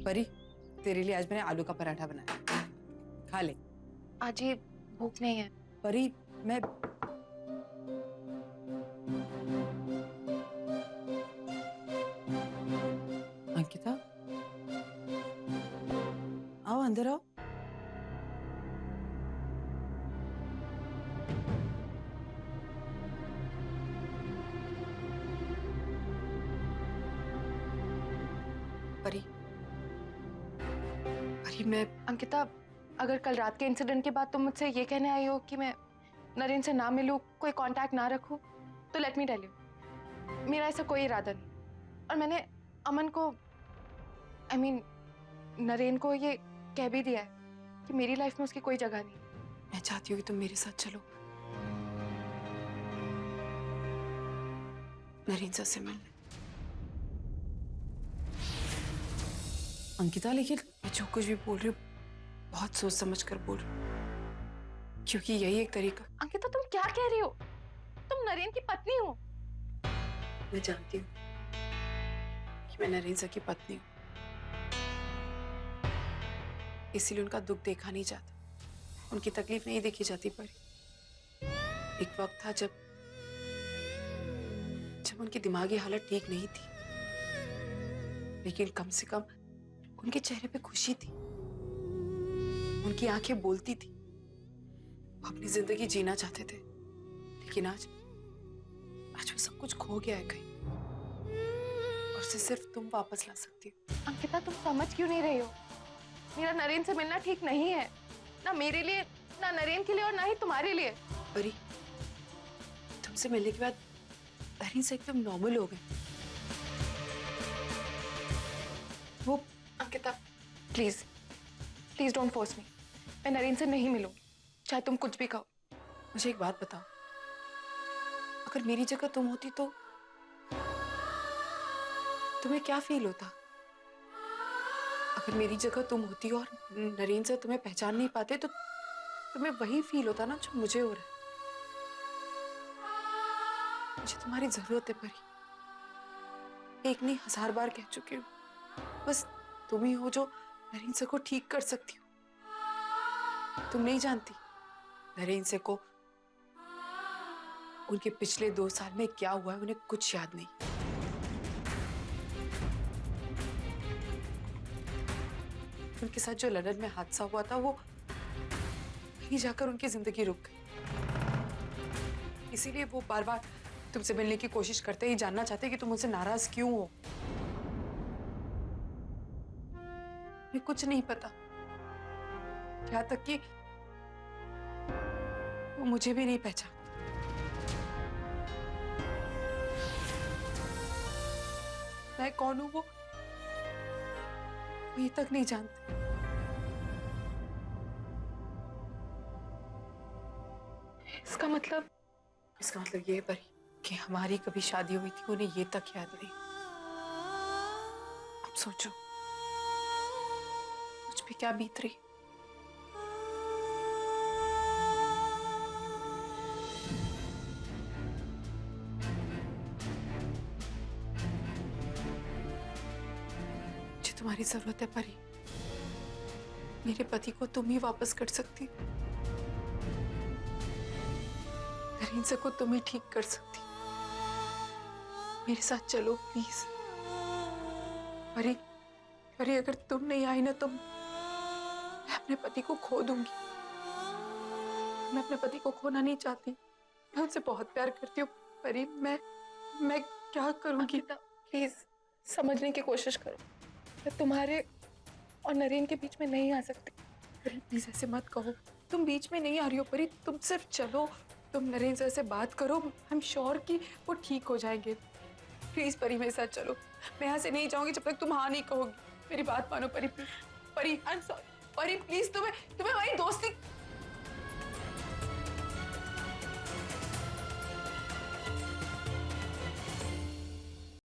परी, तेरे लिए आज मैंने आलू का पराठा बनाया, खा ले। आज ये भूख नहीं है। परी, मैं अंकिता, आओ अंदर आओ। परी, परी मैं अंकिता, अगर कल रात के इंसिडेंट के बाद तुम मुझसे ये कहने आई हो कि मैं नरेन से ना मिलूं, कोई कांटेक्ट ना रखूं, तो लेट मी टेल यू, मेरा ऐसा कोई इरादा नहीं। और मैंने अमन को, I mean, नरेन को ये कह भी दिया है कि मेरी लाइफ में उसकी कोई जगह नहीं। मैं चाहती हूँ कि तुम मेरे साथ चलो नरेन से मिलने। अंकिता, लेकिन मैं जो कुछ भी बोल रही हूँ बहुत सोच समझ कर बोल रही हूँ, क्योंकि यही एक तरीका। अंकिता, तुम क्या कह रही हो? तुम नरेन की पत्नी हो। मैं जानती हूँ कि मैं नरेन सर की पत्नी हूँ, इसीलिए उनका दुख देखा नहीं जाता, उनकी तकलीफ नहीं देखी जाती। पर एक वक्त था जब उनकी दिमागी हालत ठीक नहीं थी, लेकिन कम से कम उनके चेहरे पे खुशी थी, उनकी आंखें बोलती थी, वो अपनी जिंदगी जीना चाहते थे। लेकिन आज वो सब कुछ खो गया है कहीं, और उसे सिर्फ तुम वापस ला सकती हो। अंकिता, तुम समझ क्यों नहीं रही हो? मेरा नरेन से मिलना ठीक नहीं है, ना मेरे लिए, ना नरेन के लिए, और ना ही तुम्हारे लिए। परी, तुमसे मिलने के बाद नरेन से एकदम नॉर्मल हो गए वो। Ankita, please please don't force me. मैं नरेन से नहीं मिलूंगी, चाहे तुम कुछ भी कहो। मुझे एक बात बताओ, अगर मेरी जगह तुम होती तो तुम्हें क्या फील होता? अगर मेरी जगह तुम होती और नरेन से तुम्हें पहचान नहीं पाते तो तुम्हें वही फील होता ना जो मुझे हो रहा है। मुझे तुम्हारी जरूरत है परी, एक नहीं 1000 बार कह चुकी हूँ, बस तुम ही हो जो नरेन से को ठीक कर सकती हो। तुम नहीं जानती नरेन से को उनके पिछले 2 साल में क्या हुआ है, उन्हें कुछ याद नहीं। उनके साथ जो लंदन में हादसा हुआ था, वो वहीं जाकर उनकी जिंदगी रुक गई। इसीलिए वो बार बार तुमसे मिलने की कोशिश करते ही जानना चाहते कि तुम उनसे नाराज क्यों हो। मुझे कुछ नहीं पता, यहाँ तक कि वो मुझे भी नहीं पहचानती। मैं कौन हूं वो ये तक नहीं जानते। इसका मतलब ये है परी कि हमारी कभी शादी हुई थी, उन्हें ये तक याद नहीं। अब सोचो मुझ पे क्या बीत रही। मुझे तुम्हारी जरूरत है परी, मेरे पति को तुम ही वापस कर सकती, नरेन से को तुम ही ठीक कर सकती। मेरे साथ चलो प्लीज। परी, अगर तुम नहीं आई ना तो मैं अपने पति को खो दूंगी। मैं अपने पति को खोना नहीं चाहती, मैं उनसे बहुत प्यार करती हूँ। परी, मैं क्या करूंगी? प्लीज समझने की कोशिश करो, मैं तुम्हारे और नरेन के बीच में नहीं आ सकती। परी प्लीज ऐसे मत कहो, तुम बीच में नहीं आ रही हो परी, तुम सिर्फ चलो, तुम नरेन से ऐसे बात करो, आई एम श्योर कि वो ठीक हो जाएंगे। प्लीज परी मेरे साथ चलो, मैं यहाँ से नहीं जाऊंगी जब तक तुम हाँ नहीं कहोगी। मेरी बात मानो परी, प्लीज। परी आई एम सॉरी, परी प्लीज, तुम्हें हमारी दोस्ती